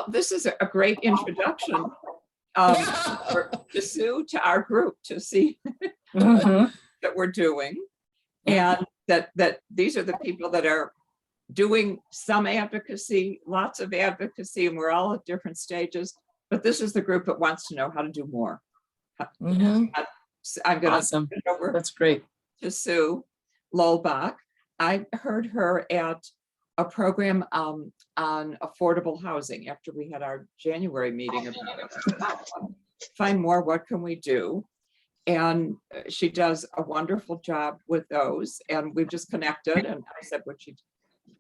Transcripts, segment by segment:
Well, this is a great introduction to Sue, to our group, to see that we're doing, and that these are the people that are doing some advocacy, lots of advocacy, and we're all at different stages. But this is the group that wants to know how to do more. I'm going to turn it over. That's great. To Sue Lolbach. I heard her at a program on affordable housing after we had our January meeting about it. Find more, what can we do? And she does a wonderful job with those. And we've just connected, and I said, would she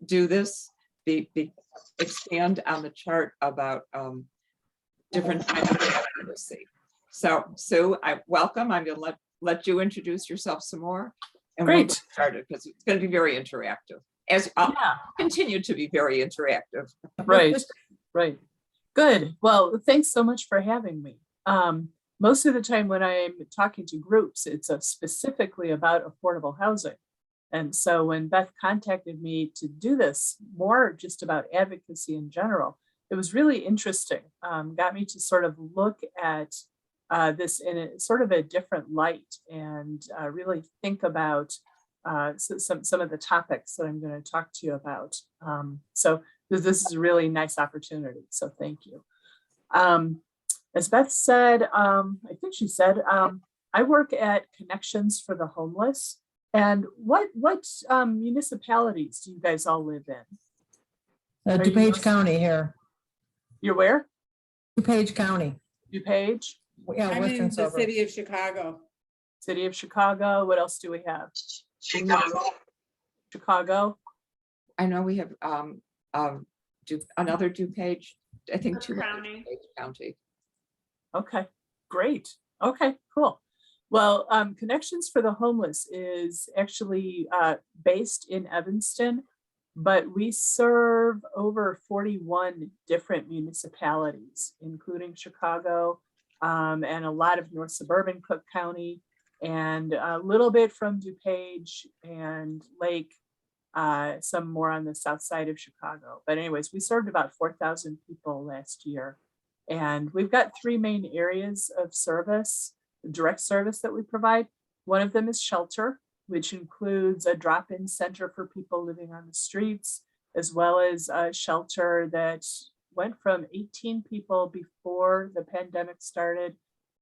do this? Expand on the chart about different kinds of advocacy. So Sue, welcome. I'm going to let you introduce yourself some more. And Great. we'll get started because it's going to be very interactive. As I'll continue to be very interactive. Right, right. Good. Well, thanks so much for having me. Most of the time when I'm talking to groups, it's specifically about affordable housing. And so when Beth contacted me to do this, more just about advocacy in general, it was really interesting. Got me to sort of look at this in a sort of a different light and really think about some of the topics that I'm going to talk to you about. So this is a really nice opportunity. So thank you. As Beth said, I think she said, I work at Connections for the Homeless. And what municipalities do you guys all live in? DuPage County here. You're where? DuPage County. DuPage? Yeah, I'm Western in the suburbs. city of Chicago. City of Chicago. What else do we have? Chicago. I know we have another DuPage, I think two County. County. Okay, great. Okay, cool. Well, Connections for the Homeless is actually based in Evanston, but we serve over 41 different municipalities, including Chicago and a lot of North Suburban Cook County, and a little bit from DuPage and Lake, some more on the south side of Chicago. But anyways, we served about 4,000 people last year. And we've got three main areas of service, direct service that we provide. One of them is shelter, which includes a drop-in center for people living on the streets, as well as a shelter that went from 18 people before the pandemic started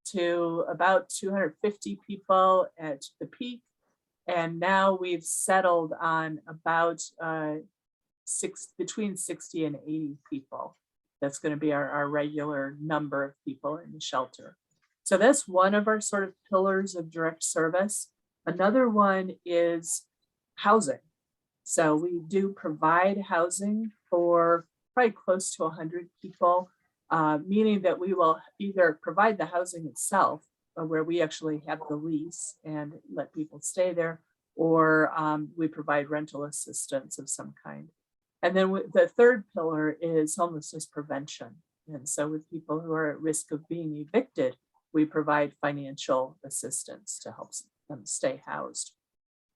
to about 250 people at the peak. And now we've settled on about between 60 and 80 people. That's going to be our regular number of people in the shelter. So that's one of our sort of pillars of direct service. Another one is housing. So we do provide housing for probably close to 100 people, meaning that we will either provide the housing itself, where we actually have the lease and let people stay there, or we provide rental assistance of some kind. And then the third pillar is homelessness prevention. And so with people who are at risk of being evicted, we provide financial assistance to help them stay housed.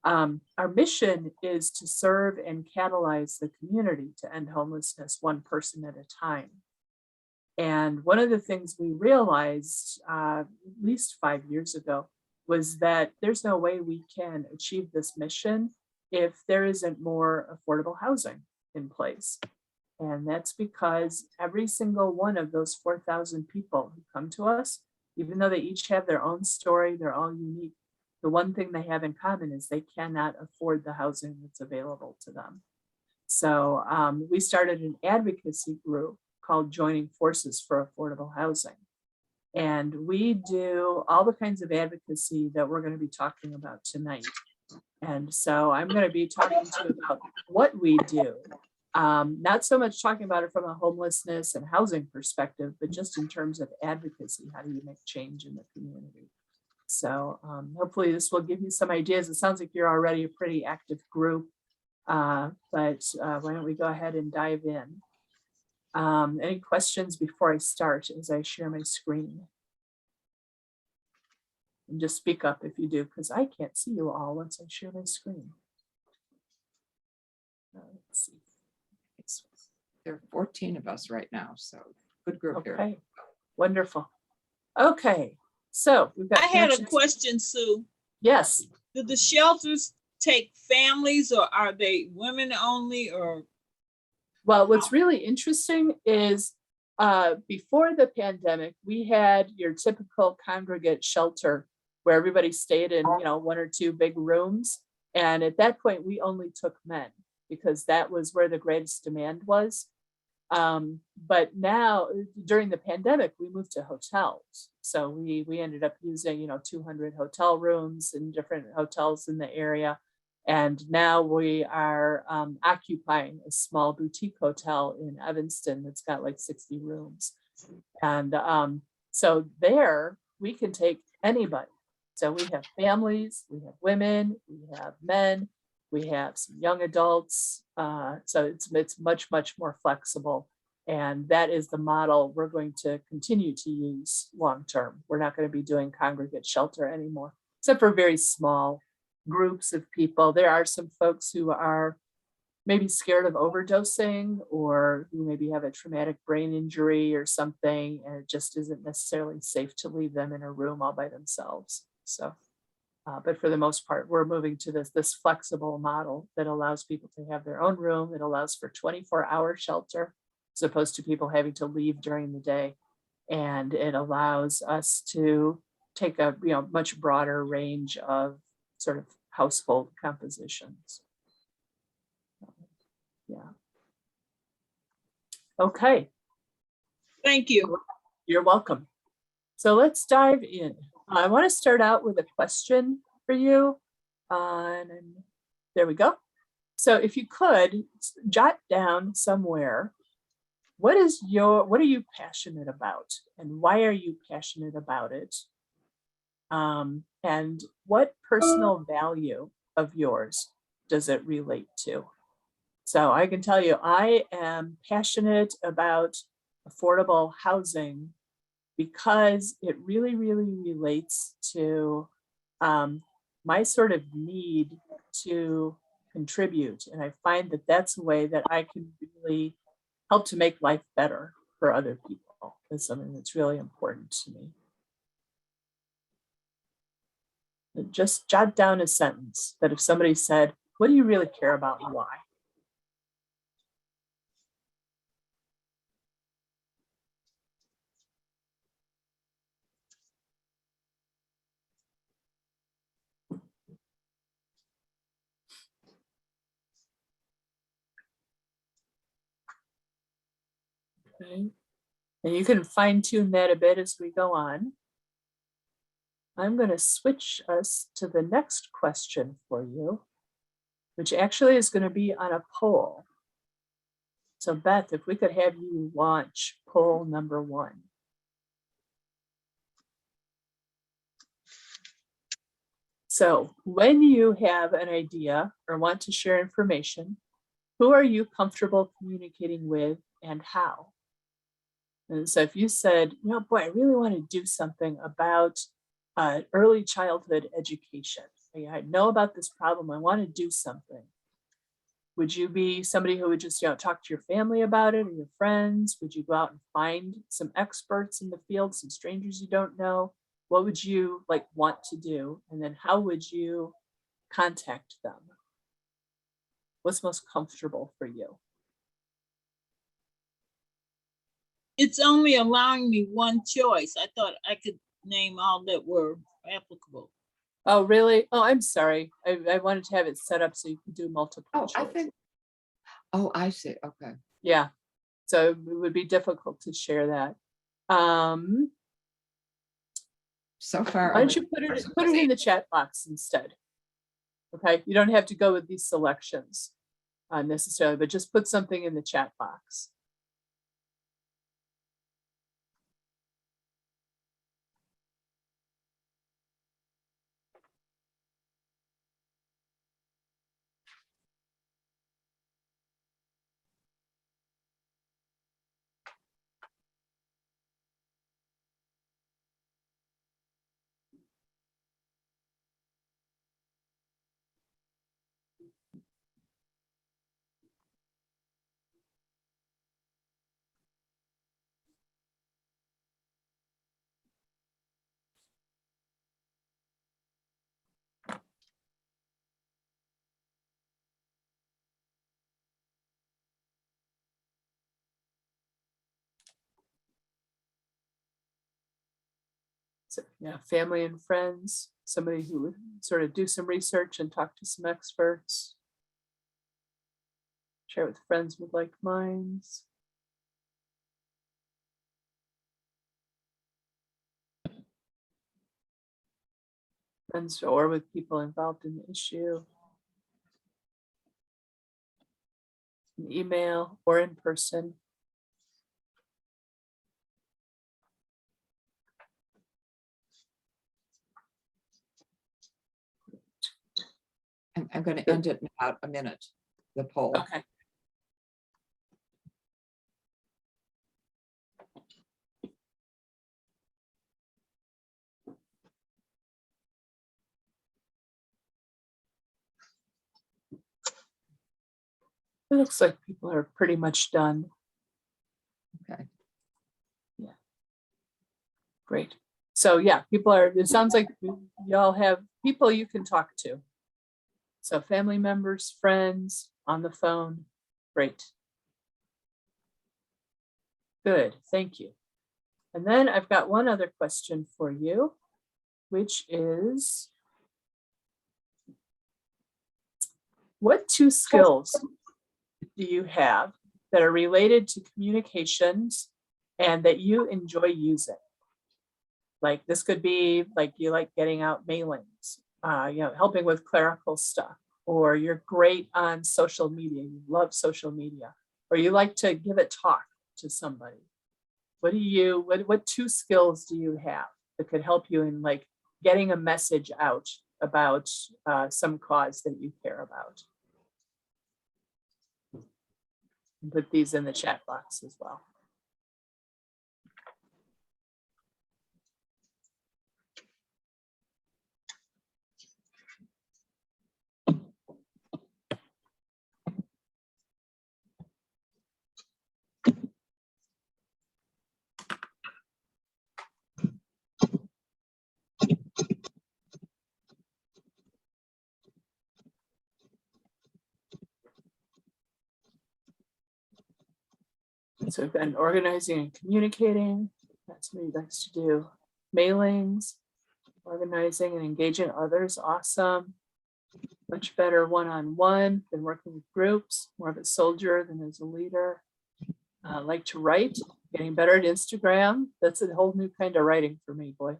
Our mission is to serve and catalyze the community to end homelessness one person at a time. And one of the things we realized at least 5 years ago was that there's no way we can achieve this mission if there isn't more affordable housing in place. And that's because every single one of those 4,000 people who come to us, even though they each have their own story, they're all unique, the one thing they have in common is they cannot afford the housing that's available to them. So we started an advocacy group called Joining Forces for Affordable Housing. And we do all the kinds of advocacy that we're going to be talking about tonight. And so I'm going to be talking to you about what we do. Not so much talking about it from a homelessness and housing perspective, but just in terms of advocacy. How do you make change in the community? So hopefully this will give you some ideas. It sounds like you're already a pretty active group, but why don't we go ahead and dive in? Any questions before I start as I share my screen? And just speak up if you do, because I can't see you all once I share my screen. Let's see. there are 14 of us right now, so good group here. Okay, wonderful. Okay, so we've got. I had a questions. question, Sue. Yes. Do the shelters take families, or are they women only, or? Well, what's really interesting is before the pandemic, we had your typical congregate shelter where everybody stayed in, one or two big rooms. And at that point, we only took men because that was where the greatest demand was. But now during the pandemic, we moved to hotels. So we ended up using, 200 hotel rooms in different hotels in the area. And now we are occupying a small boutique hotel in Evanston that's got like 60 rooms. And so there we can take anybody. So we have families, we have women, we have men, we have some young adults. So it's much, much more flexible. And that is the model we're going to continue to use long term. We're not going to be doing congregate shelter anymore, except for very small groups of people. There are some folks who are maybe scared of overdosing, or who maybe have a traumatic brain injury or something, and it just isn't necessarily safe to leave them in a room all by themselves. So, but for the most part, we're moving to this flexible model that allows people to have their own room. It allows for 24-hour shelter, as opposed to people having to leave during the day. And it allows us to take a much broader range of sort of household compositions. Yeah. Okay. Thank you. You're welcome. So let's dive in. I want to start out with a question for you. And there we go. So if you could jot down somewhere, what are you passionate about, and why are you passionate about it? And what personal value of yours does it relate to? So I can tell you, I am passionate about affordable housing because it really, really relates to my sort of need to contribute. And I find that that's a way that I can really help to make life better for other people. It's something that's really important to me. Just jot down a sentence that if somebody said, what do you really care about and why? Okay. And you can fine tune that a bit as we go on. I'm going to switch us to the next question for you, which actually is going to be on a poll. So Beth, if we could have you launch poll number 1. So when you have an idea or want to share information, who are you comfortable communicating with and how? And so if you said, boy, I really want to do something about early childhood education. I know about this problem. I want to do something. Would you be somebody who would just talk to your family about it or your friends? Would you go out and find some experts in the field, some strangers you don't know? What would you want to do? And then how would you contact them? What's most comfortable for you? It's only allowing me one choice. I thought I could name all that were applicable. Oh, really? Oh, I'm sorry. I wanted to have it set up so you could do multiple choice. I see. Okay. Yeah. So it would be difficult to share that. So far, why don't you put it in the chat box instead? Okay. You don't have to go with these selections necessarily, but just put something in the chat box. So, yeah, family and friends, somebody who would sort of do some research and talk to some experts. Share with friends with like minds. Friends or with people involved in the issue. An email or in person. I'm going to end it in about a minute, the poll. Okay. It looks like people are pretty much done. Okay. Yeah. Great. So yeah, people are, it sounds like y'all have people you can talk to. So family members, friends, on the phone. Great. Good, thank you. And then I've got one other question for you, which is, what 2 skills do you have that are related to communications and that you enjoy using? Like this could be like you like getting out mailings, helping with clerical stuff, or you're great on social media, you love social media, or you like to give a talk to somebody. What 2 skills do you have that could help you in like getting a message out about some cause that you care about? And put these in the chat box as well. So we've been organizing and communicating. That's what he likes to do. Mailings, organizing and engaging others. Awesome. Much better one-on-one than working with groups. More of a soldier than as a leader. Like to write, getting better at Instagram. That's a whole new kind of writing for me, boy.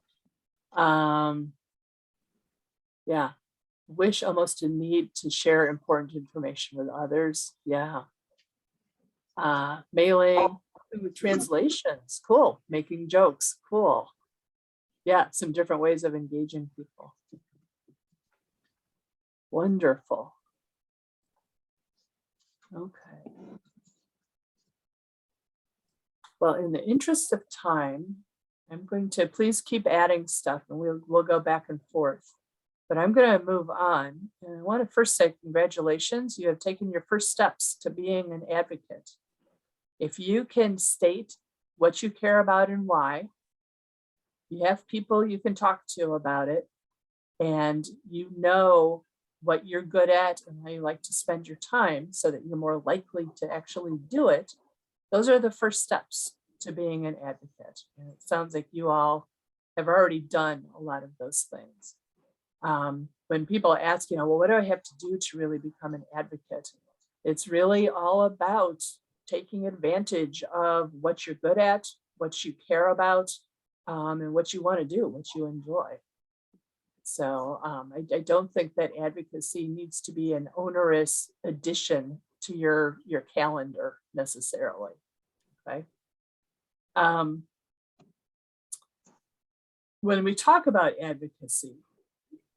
Yeah. Wish almost a need to share important information with others. Yeah. Mailing with translations, cool. Making jokes, cool. Yeah, some different ways of engaging people. Wonderful. Okay. Well, in the interest of time, I'm going to please keep adding stuff and we'll go back and forth. But I'm going to move on. And I want to first say congratulations. You have taken your first steps to being an advocate. If you can state what you care about and why, you have people you can talk to about it, and you know what you're good at and how you like to spend your time so that you're more likely to actually do it. Those are the first steps to being an advocate. And it sounds like you all have already done a lot of those things. When people ask, well, what do I have to do to really become an advocate? It's really all about taking advantage of what you're good at, what you care about, and what you want to do, what you enjoy. So I don't think that advocacy needs to be an onerous addition to your calendar necessarily. Okay. When we talk about advocacy,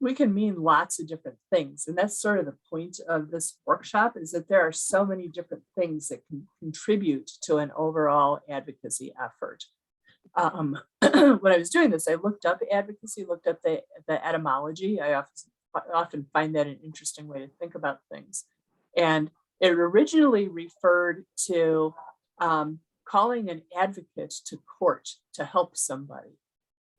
we can mean lots of different things. And that's sort of the point of this workshop, is that there are so many different things that can contribute to an overall advocacy effort. When I was doing this, I looked up advocacy, looked up the etymology. I often find that an interesting way to think about things. And it originally referred to calling an advocate to court to help somebody.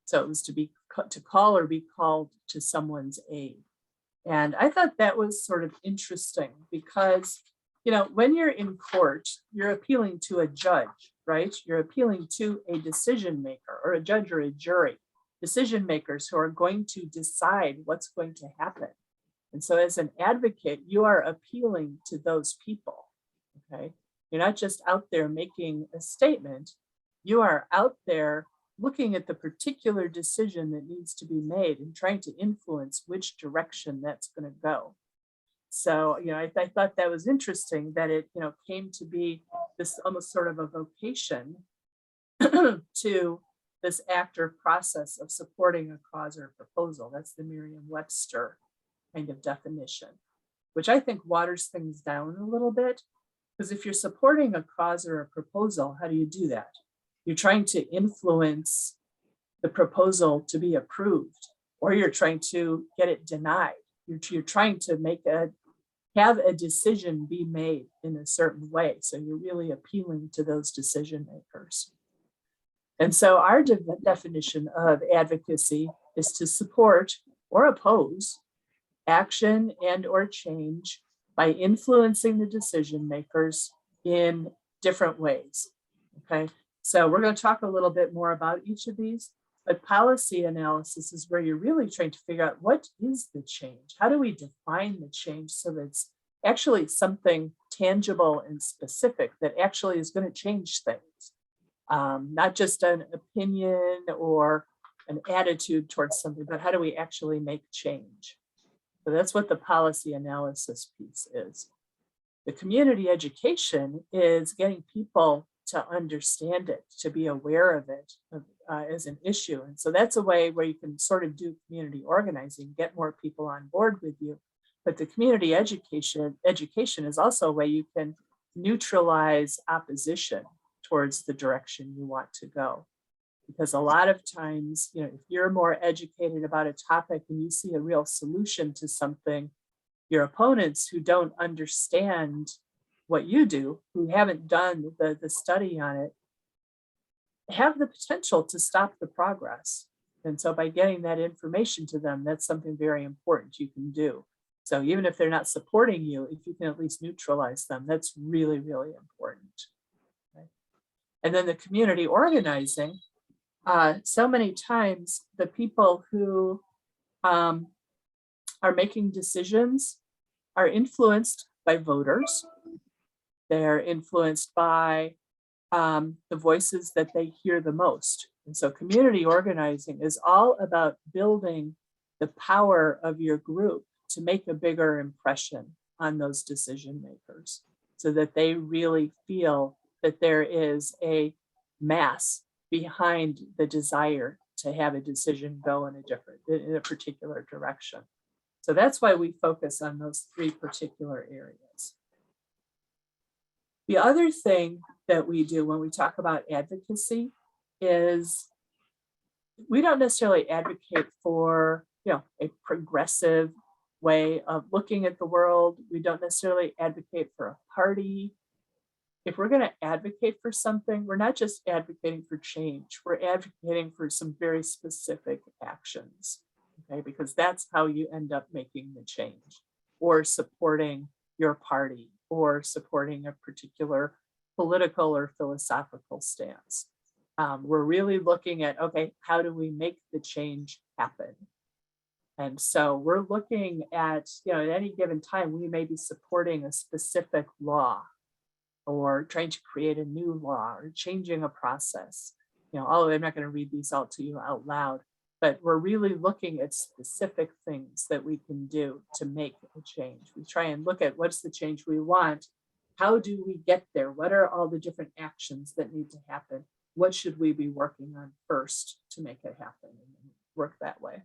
So it was to call or be called to someone's aid. And I thought that was sort of interesting because, when you're in court, you're appealing to a judge, right? You're appealing to a decision maker or a judge or a jury. decision makers who are going to decide what's going to happen. And so as an advocate, you are appealing to those people, okay? You're not just out there making a statement, you are out there looking at the particular decision that needs to be made and trying to influence which direction that's going to go. So, I thought that was interesting that it, came to be this almost sort of a vocation to this active process of supporting a cause or a proposal. That's the Merriam-Webster kind of definition, which I think waters things down a little bit. Because if you're supporting a cause or a proposal, how do you do that? You're trying to influence the proposal to be approved, or you're trying to get it denied. You're trying to have a decision be made in a certain way. So you're really appealing to those decision makers. And so our definition of advocacy is to support or oppose action and or change by influencing the decision makers in different ways. Okay, so we're going to talk a little bit more about each of these, but policy analysis is where you're really trying to figure out what is the change? How do we define the change so that it's actually something tangible and specific that actually is going to change things? Not just an opinion or an attitude towards something, but how do we actually make change? So that's what the policy analysis piece is. The community education is getting people to understand it, to be aware of it as an issue. And so that's a way where you can sort of do community organizing, get more people on board with you. But the community education is also a way you can neutralize opposition towards the direction you want to go. Because a lot of times, if you're more educated about a topic and you see a real solution to something, your opponents who don't understand what you do, who haven't done the study on it, have the potential to stop the progress. And so by getting that information to them, that's something very important you can do. So even if they're not supporting you, if you can at least neutralize them, that's really, really important. Okay? And then the community organizing, so many times the people who are making decisions are influenced by voters. They're influenced by the voices that they hear the most. And so community organizing is all about building the power of your group to make a bigger impression on those decision makers so that they really feel that there is a mass behind the desire to have a decision go in a particular direction. So that's why we focus on those three particular areas. The other thing that we do when we talk about advocacy is we don't necessarily advocate for, a progressive way of looking at the world. We don't necessarily advocate for a party. If we're going to advocate for something, we're not just advocating for change, we're advocating for some very specific actions, okay? Because that's how you end up making the change, or supporting your party, or supporting a particular political or philosophical stance. We're really looking at, okay, how do we make the change happen? And so we're looking at, at any given time, we may be supporting a specific law, or trying to create a new law, or changing a process. Although I'm not going to read these all to you out loud, but we're really looking at specific things that we can do to make a change. We try and look at what's the change we want. How do we get there? What are all the different actions that need to happen? What should we be working on first to make it happen and work that way?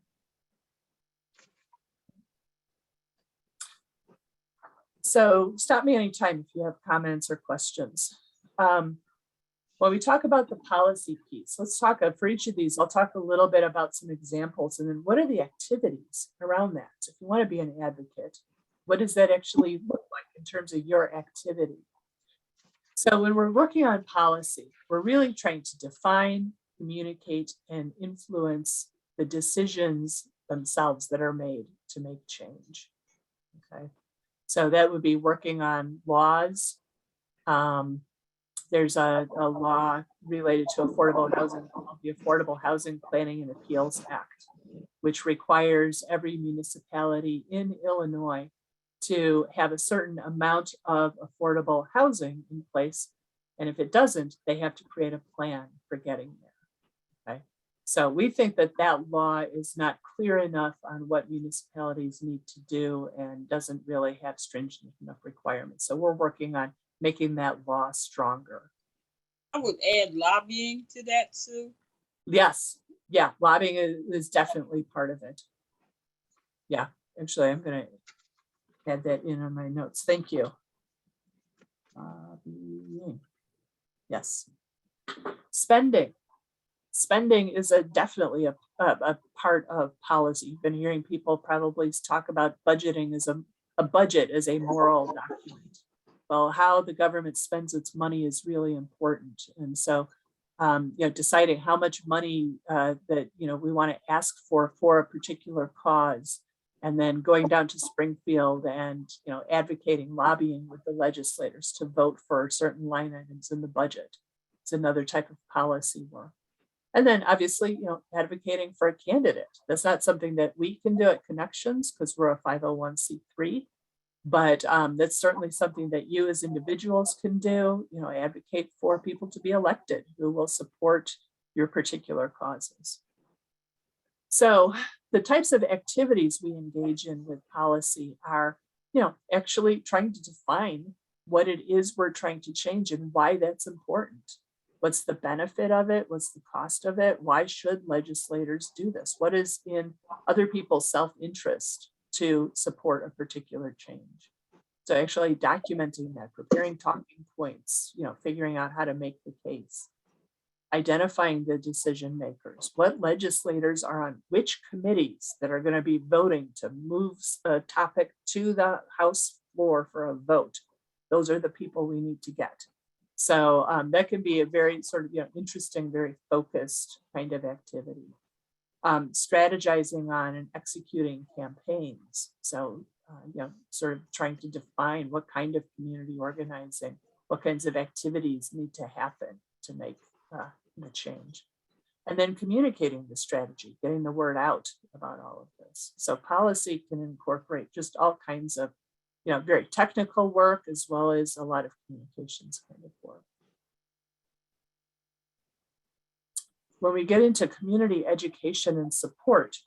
So stop me anytime if you have comments or questions. When we talk about the policy piece, let's talk for each of these. I'll talk a little bit about some examples, and then what are the activities around that? If you want to be an advocate, what does that actually look like in terms of your activity? So when we're working on policy, we're really trying to define, communicate, and influence the decisions themselves that are made to make change. Okay. So that would be working on laws, there's a law related to affordable housing, called the Affordable Housing Planning and Appeals Act, which requires every municipality in Illinois to have a certain amount of affordable housing in place. And if it doesn't, they have to create a plan for getting there. Okay. So we think that that law is not clear enough on what municipalities need to do and doesn't really have stringent enough requirements. So we're working on making that law stronger. I would add lobbying to that, Sue. Yes. Yeah. Lobbying is definitely part of it. Yeah. Actually, I'm going to add that in on my notes. Thank you. Yes. Spending. Spending is definitely a part of policy. You've been hearing people probably talk about budgeting as a budget as a moral document. Well, how the government spends its money is really important. And so, deciding how much money that, we want to ask for a particular cause, and then going down to Springfield and, advocating, lobbying with the legislators to vote for certain line items in the budget. It's another type of policy work. And then obviously, advocating for a candidate. That's not something that we can do at Connections because we're a 501c3, but that's certainly something that you as individuals can do, advocate for people to be elected who will support your particular causes. So the types of activities we engage in with policy are, actually trying to define what it is we're trying to change and why that's important. What's the benefit of it? What's the cost of it? Why should legislators do this? What is in other people's self-interest to support a particular change? So actually documenting that, preparing talking points, figuring out how to make the case, identifying the decision makers, what legislators are on which committees that are going to be voting to move a topic to the House floor for a vote. Those are the people we need to get. So that can be a very sort of interesting, very focused kind of activity. Strategizing on and executing campaigns. So sort of trying to define what kind of community organizing, what kinds of activities need to happen to make the change. And then communicating the strategy, getting the word out about all of this. So policy can incorporate just all kinds of very technical work as well as a lot of communications kind of work. When we get into community education and support,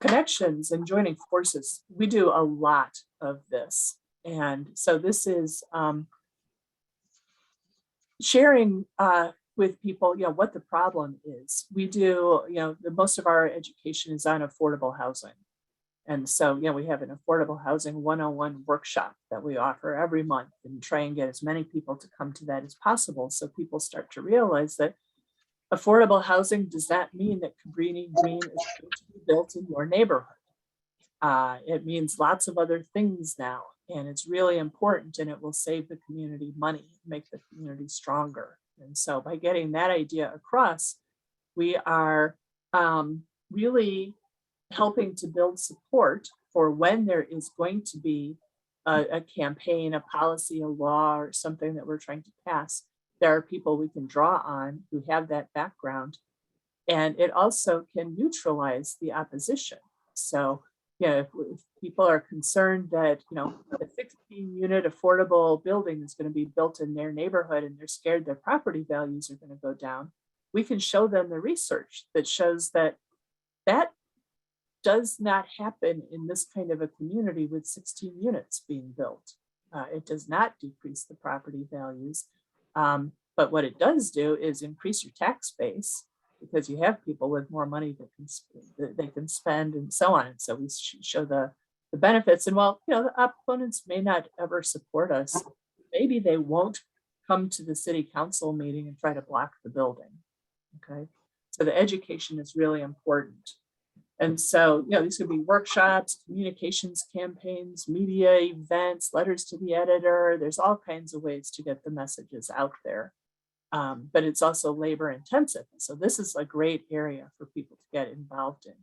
Connections and joining forces, we do a lot of this. And so this is sharing with people, what the problem is. We do, most of our education is on affordable housing. And so, we have an affordable housing 101 workshop that we offer every month and try and get as many people to come to that as possible. So people start to realize that affordable housing does not mean that Cabrini Green is going to be built in your neighborhood. It means lots of other things now, and it's really important, and it will save the community money, make the community stronger. And so by getting that idea across, we are really helping to build support for when there is going to be a campaign, a policy, a law, or something that we're trying to pass. There are people we can draw on who have that background, and it also can neutralize the opposition. So, if people are concerned that, a 16-unit affordable building is going to be built in their neighborhood and they're scared their property values are going to go down, we can show them the research that shows that that does not happen in this kind of a community with 16 units being built. It does not decrease the property values. But what it does do is increase your tax base because you have people with more money that they can spend and so on. And so we show the benefits. And while the opponents may not ever support us, maybe they won't come to the city council meeting and try to block the building. Okay, so the education is really important. And so, these could be workshops, communications campaigns, media events, letters to the editor. There's all kinds of ways to get the messages out there. But it's also labor intensive. So this is a great area for people to get involved in.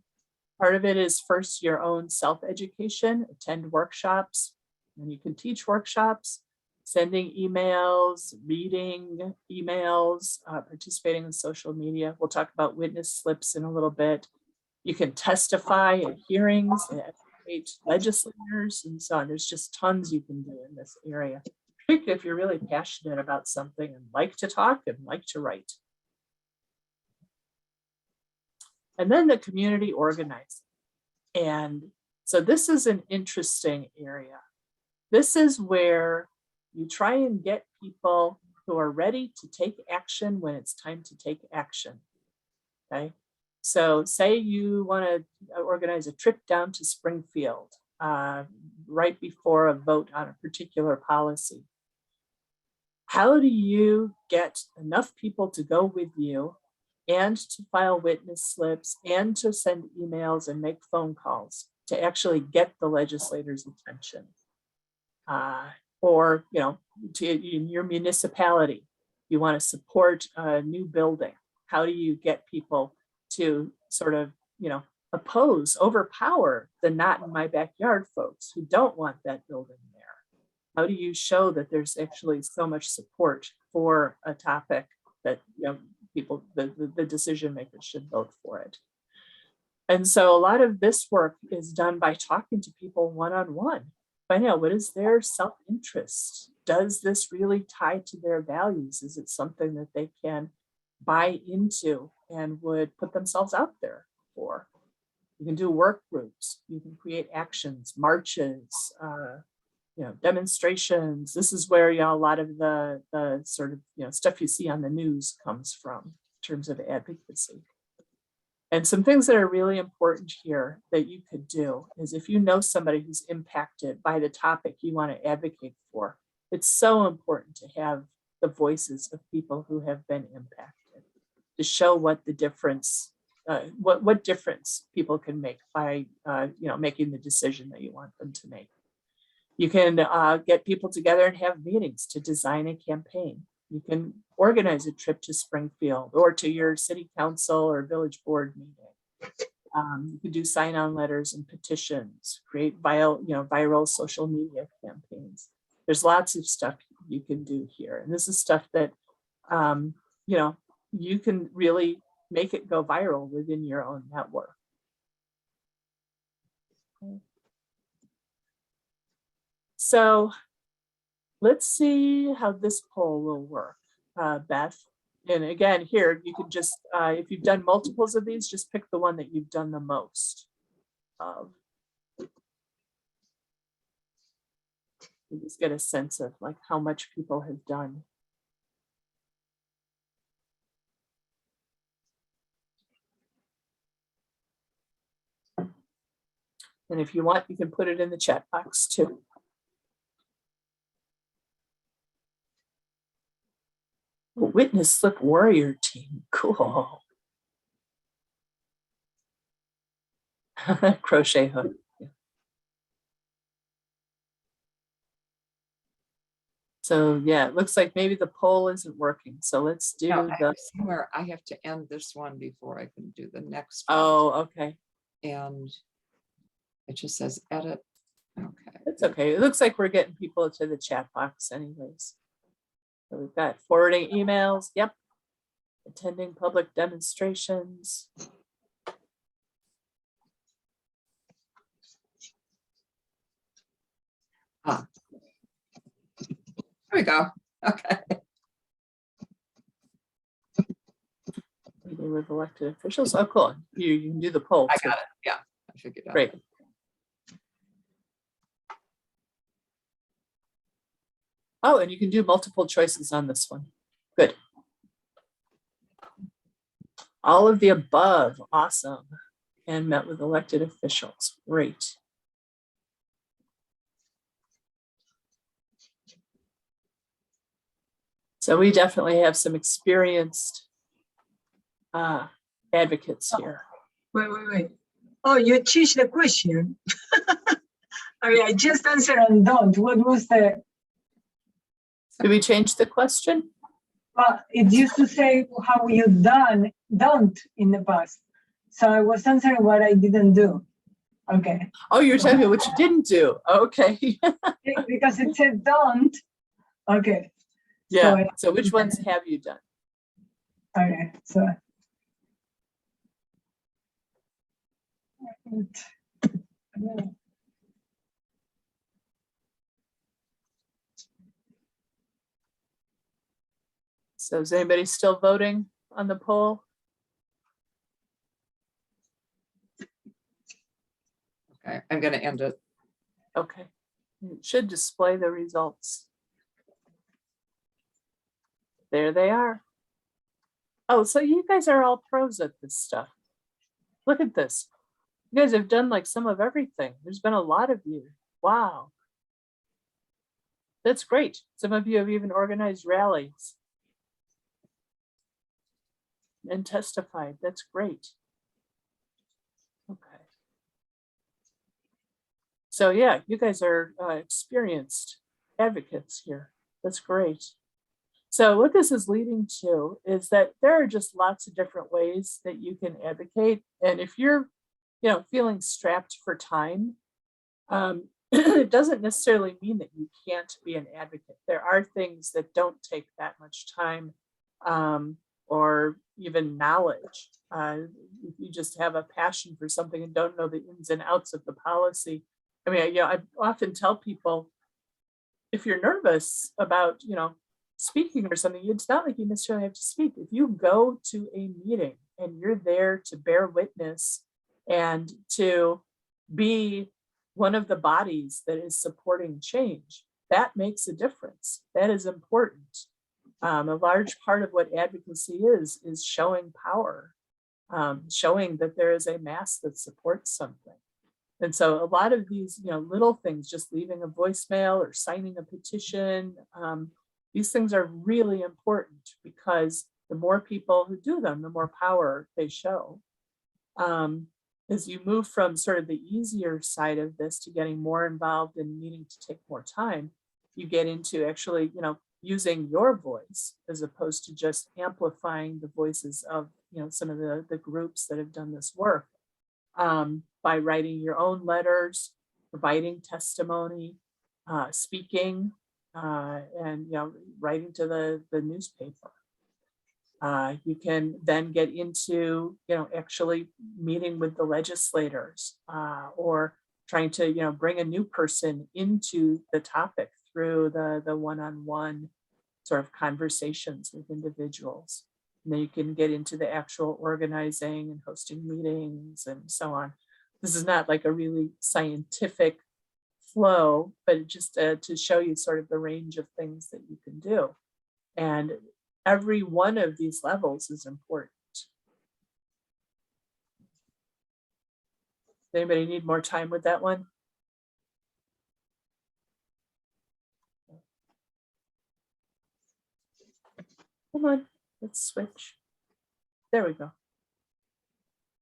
Part of it is first your own self-education, attend workshops, and you can teach workshops. sending emails, reading emails, participating in social media. We'll talk about witness slips in a little bit. You can testify at hearings, advocate legislators, and so on. There's just tons you can do in this area, particularly if you're really passionate about something and like to talk and like to write. And then the community organizing. And so this is an interesting area. This is where you try and get people who are ready to take action when it's time to take action. Okay. So say you want to organize a trip down to Springfield right before a vote on a particular policy. How do you get enough people to go with you and to file witness slips and to send emails and make phone calls to actually get the legislator's attention? Or, you know, in your municipality, you want to support a new building. How do you get people to sort of, you know, overpower the not in my backyard folks who don't want that building there? How do you show that there's actually so much support for a topic that, you know, people, the decision makers should vote for it? And so a lot of this work is done by talking to people one-on-one. Find out what is their self-interest. Does this really tie to their values? Is it something that they can buy into and would put themselves out there for? You can do work groups. You can create actions, marches, you know, demonstrations. This is where, you know, a lot of the sort of, you know, stuff you see on the news comes from in terms of advocacy. And some things that are really important here that you could do is if you know somebody who's impacted by the topic you want to advocate for, it's so important to have the voices of people who have been impacted to show what the difference, what difference people can make by, you know, making the decision that you want them to make. You can get people together and have meetings to design a campaign. You can organize a trip to Springfield or to your city council or village board meeting. You can do sign-on letters and petitions, create viral social media campaigns. There's lots of stuff you can do here. And this is stuff that, you know, you can really make it go viral within your own network. Okay. So let's see how this poll will work, Beth. And again, here, you can just, if you've done multiples of these, just pick the one that you've done the most of. You just get a sense of like how much people have done. And if you want, you can put it in the chat box too. Witness slip warrior team, cool. Crochet hook. Yeah. So yeah, it looks like maybe the poll isn't working. So let's do somewhere I have to end this one before I can do the next one. Oh, okay. And it just says edit. Okay. It's okay. It looks like we're getting people to the chat box anyways. So we've got forwarding emails. Yep. Attending public demonstrations. There we go. Okay. Meeting with elected officials. Oh, cool. You can do the poll. I got it. Yeah, I figured out. Great. Oh, and you can do multiple choices on this one. Good. All of the above. Awesome. And met with elected officials. Great. So we definitely have some experienced advocates here. Wait. Oh, you changed the question. I mean, I just answered on don't. What was the? Did we change the question? Well, it used to say how you don't in the past. So I was answering what I didn't do. Okay. Oh, you're telling me what you didn't do. Okay. Because it said don't. Okay. Yeah. I- So which ones have you done? Okay, so. So is anybody still voting on the poll? Okay, I'm gonna end it. Okay. It should display the results. There they are. Oh, so you guys are all pros at this stuff. Look at this. You guys have done like some of everything. There's been a lot of you. Wow. That's great. Some of you have even organized rallies and testified. That's great. Okay. So yeah, you guys are experienced advocates here. That's great. So what this is leading to is that there are just lots of different ways that you can advocate. And if you're, feeling strapped for time, it doesn't necessarily mean that you can't be an advocate. There are things that don't take that much time or even knowledge. If you just have a passion for something and don't know the ins and outs of the policy. I mean, I often tell people, if you're nervous about, speaking or something, it's not like you necessarily have to speak. If you go to a meeting and you're there to bear witness and to be one of the bodies that is supporting change, that makes a difference. That is important. A large part of what advocacy is showing power, showing that there is a mass that supports something. And so a lot of these, little things, just leaving a voicemail or signing a petition, these things are really important because the more people who do them, the more power they show. As you move from sort of the easier side of this to getting more involved and needing to take more time, you get into actually, using your voice as opposed to just amplifying the voices of, some of the groups that have done this work. By writing your own letters, providing testimony, speaking, and writing to the newspaper. You can then get into actually meeting with the legislators or trying to bring a new person into the topic through the one-on-one sort of conversations with individuals. And then you can get into the actual organizing and hosting meetings and so on. This is not like a really scientific flow, but just to show you sort of the range of things that you can do. And every one of these levels is important. Does anybody need more time with that one? Come on, let's switch. There we go.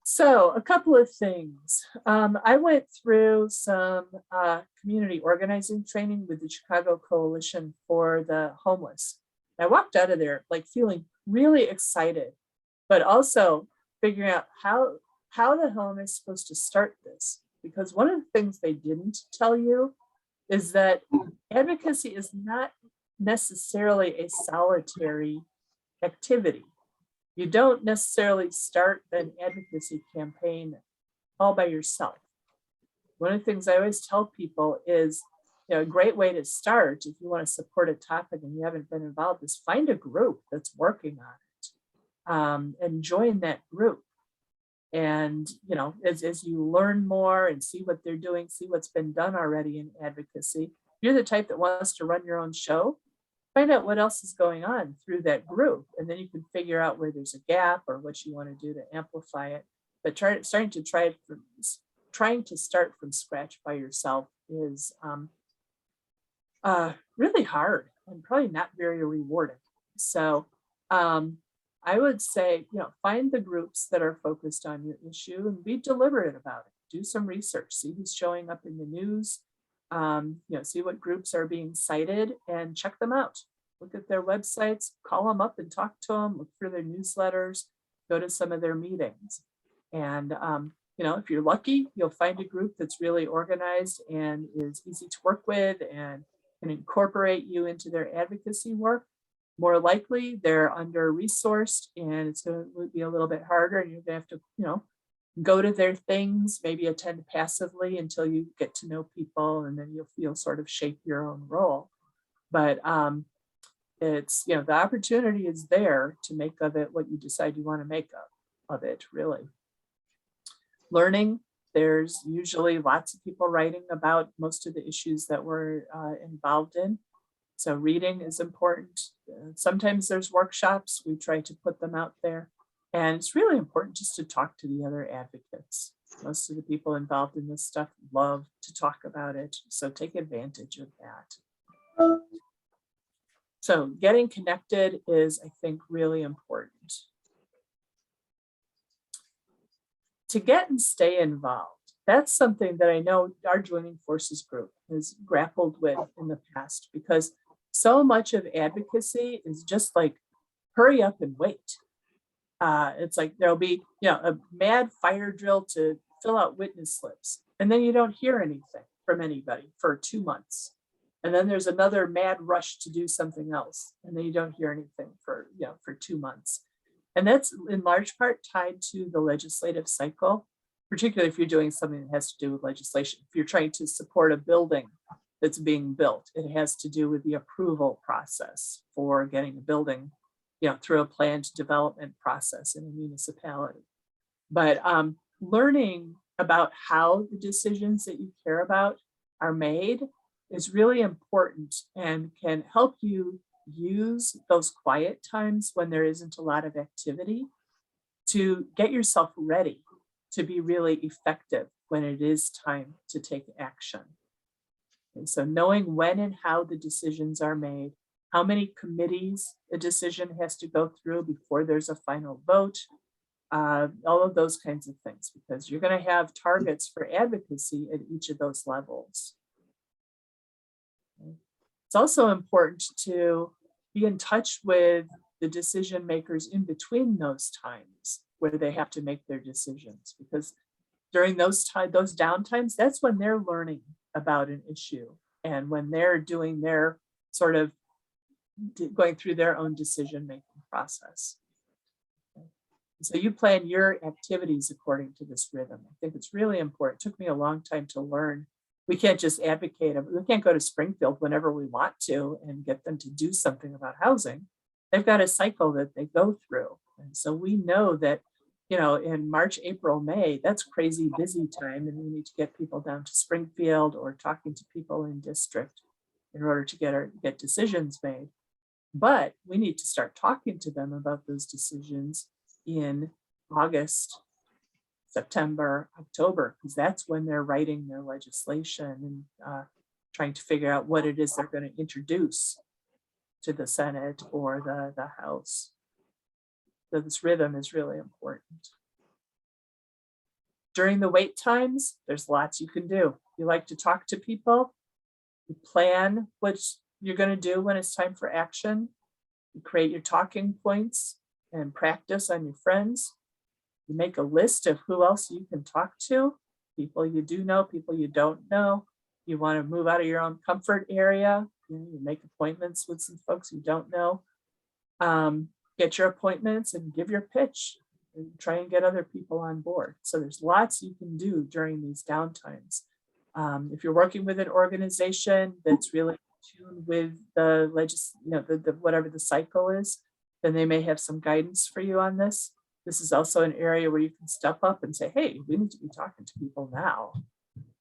So a couple of things. I went through some community organizing training with the Chicago Coalition for the Homeless. I walked out of there like feeling really excited, but also figuring out how the hell am I supposed to start this? Because one of the things they didn't tell you is that advocacy is not necessarily a solitary activity. You don't necessarily start an advocacy campaign all by yourself. One of the things I always tell people is, a great way to start if you want to support a topic and you haven't been involved is find a group that's working on it and join that group. And, as you learn more and see what they're doing, see what's been done already in advocacy, if you're the type that wants to run your own show, find out what else is going on through that group. And then you can figure out where there's a gap or what you want to do to amplify it. But trying to start from scratch by yourself is really hard and probably not very rewarding. So I would say, find the groups that are focused on your issue and be deliberate about it. Do some research, see who's showing up in the news, see what groups are being cited and check them out. Look at their websites, call them up and talk to them, look for their newsletters, go to some of their meetings. And, if you're lucky, you'll find a group that's really organized and is easy to work with and can incorporate you into their advocacy work. More likely they're under-resourced and it's going to be a little bit harder, and you're going to have to, go to their things, maybe attend passively until you get to know people, and then you'll sort of shape your own role. But it's, the opportunity is there to make of it what you decide you want to make of it, really. Learning, there's usually lots of people writing about most of the issues that we're involved in. So reading is important. Sometimes there's workshops, we try to put them out there. And it's really important just to talk to the other advocates. Most of the people involved in this stuff love to talk about it, so take advantage of that. So getting connected is, I think, really important. To get and stay involved, that's something that I know our Joining Forces group has grappled with in the past, because so much of advocacy is just like, hurry up and wait. It's like there'll be, a mad fire drill to fill out witness slips, and then you don't hear anything from anybody for 2 months. And then there's another mad rush to do something else, and then you don't hear anything for 2 months. And that's in large part tied to the legislative cycle, particularly if you're doing something that has to do with legislation. If you're trying to support a building that's being built, it has to do with the approval process for getting a building through a planned development process in a municipality. But learning about how the decisions that you care about are made is really important and can help you use those quiet times when there isn't a lot of activity to get yourself ready to be really effective when it is time to take action. And so knowing when and how the decisions are made, how many committees a decision has to go through before there's a final vote, all of those kinds of things, because you're going to have targets for advocacy at each of those levels. It's also important to be in touch with the decision makers in between those times where they have to make their decisions, because during those downtimes, that's when they're learning about an issue and when they're doing their sort of going through their own decision-making process. So you plan your activities according to this rhythm. I think it's really important. It took me a long time to learn. We can't just advocate. We can't go to Springfield whenever we want to and get them to do something about housing. They've got a cycle that they go through. And so we know that, in March, April, May, that's crazy busy time. And we need to get people down to Springfield or talking to people in district in order to get decisions made. But we need to start talking to them about those decisions in August, September, October, because that's when they're writing their legislation and trying to figure out what it is they're going to introduce to the Senate or the House. So this rhythm is really important. During the wait times, there's lots you can do. You like to talk to people, you plan what you're going to do when it's time for action. You create your talking points and practice on your friends. You make a list of who else you can talk to, people you do know, people you don't know. You want to move out of your own comfort area. You make appointments with some folks you don't know. Get your appointments and give your pitch and try and get other people on board. So there's lots you can do during these downtimes. If you're working with an organization that's really tuned with the whatever the cycle is, then they may have some guidance for you on this. This is also an area where you can step up and say, hey, we need to be talking to people now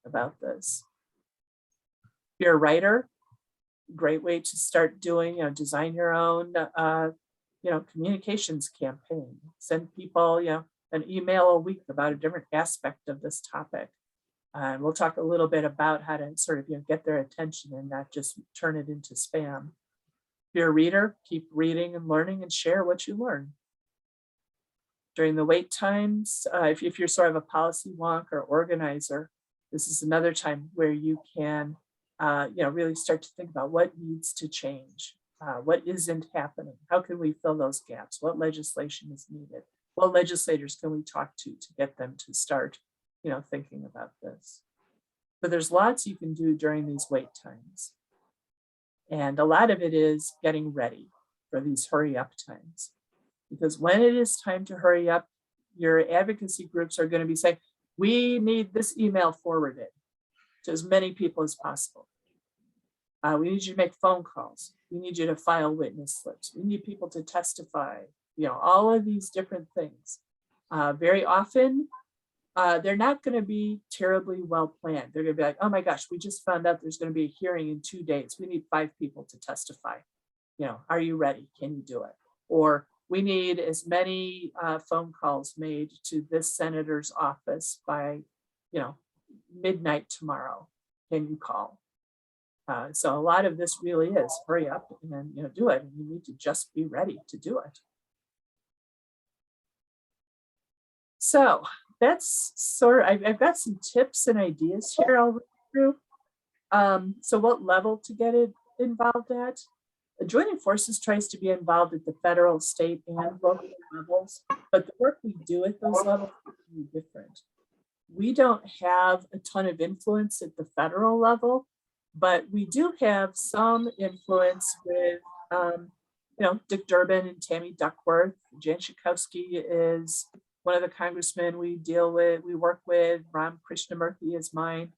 about this. If you're a writer, great way to start doing, design your own, communications campaign. Send people, an email a week about a different aspect of this topic. And we'll talk a little bit about how to sort of get their attention and not just turn it into spam. If you're a reader, keep reading and learning and share what you learn. During the wait times, if you're sort of a policy wonk or organizer, this is another time where you can really start to think about what needs to change, what isn't happening, how can we fill those gaps, what legislation is needed, what legislators can we talk to get them to start thinking about this. But there's lots you can do during these wait times. And a lot of it is getting ready for these hurry up times. Because when it is time to hurry up, your advocacy groups are going to be saying, we need this email forwarded to as many people as possible. We need you to make phone calls. We need you to file witness slips. We need people to testify, all of these different things. Very often, they're not going to be terribly well planned. They're going to be like, oh my gosh, we just found out there's going to be a hearing in 2 days. We need 5 people to testify. Are you ready? Can you do it? Or we need as many phone calls made to this senator's office by, midnight tomorrow. Can you call? So a lot of this really is hurry up and do it. And you need to just be ready to do it. So that's I've got some tips and ideas here I'll read through. So what level to get it involved at? Joining Forces tries to be involved at the federal, state, and local levels, but the work we do at those levels is really different. We don't have a ton of influence at the federal level, but we do have some influence with, Dick Durbin and Tammy Duckworth. Jan Schakowsky is one of the congressmen we work with. Ram Krishnamurthy is mine.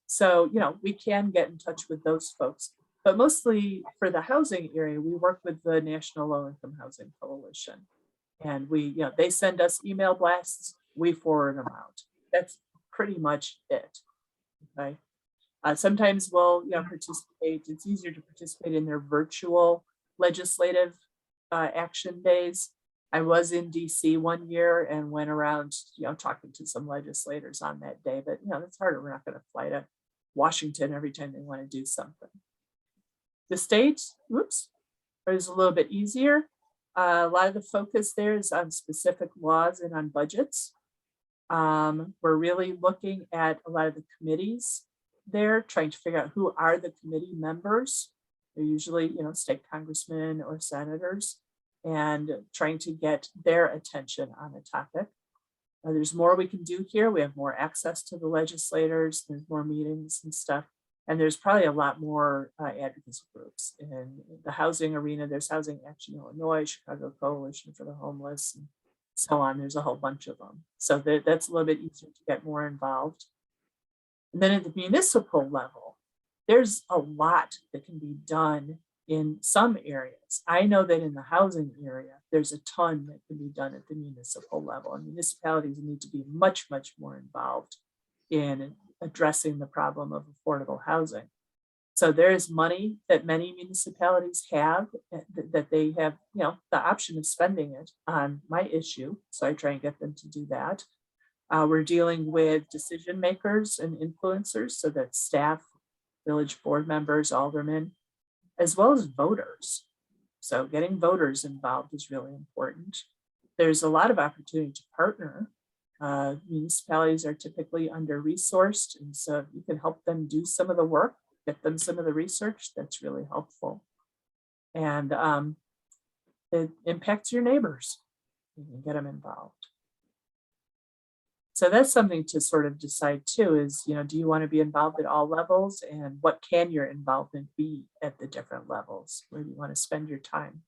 So, we can get in touch with those folks. But mostly for the housing area, we work with the National Low Income Housing Coalition. And they send us email blasts, we forward them out. That's pretty much it. Okay. Sometimes we'll participate. It's easier to participate in their virtual legislative action days. I was in DC one year and went around, talking to some legislators on that day, but that's harder. We're not going to fly to Washington every time they want to do something. The state, is a little bit easier. A lot of the focus there is on specific laws and on budgets. We're really looking at a lot of the committees there, trying to figure out who are the committee members. They're usually, state congressmen or senators, and trying to get their attention on a topic. There's more we can do here. We have more access to the legislators. There's more meetings and stuff. And there's probably a lot more advocacy groups in the housing arena. There's Housing Action Illinois, Chicago Coalition for the Homeless, and so on. There's a whole bunch of them. So that's a little bit easier to get more involved. And then at the municipal level, there's a lot that can be done in some areas. I know that in the housing area, there's a ton that can be done at the municipal level, and municipalities need to be much, much more involved in addressing the problem of affordable housing. So there is money that many municipalities have that they have, the option of spending it on my issue. So I try and get them to do that. We're dealing with decision makers and influencers, so that's staff, village board members, aldermen, as well as voters. So getting voters involved is really important. There's a lot of opportunity to partner. Municipalities are typically under-resourced, and so if you can help them do some of the work, get them some of the research, that's really helpful. And it impacts your neighbors. You can get them involved. So that's something to sort of decide too, is, do you want to be involved at all levels, and what can your involvement be at the different levels? Where do you want to spend your time?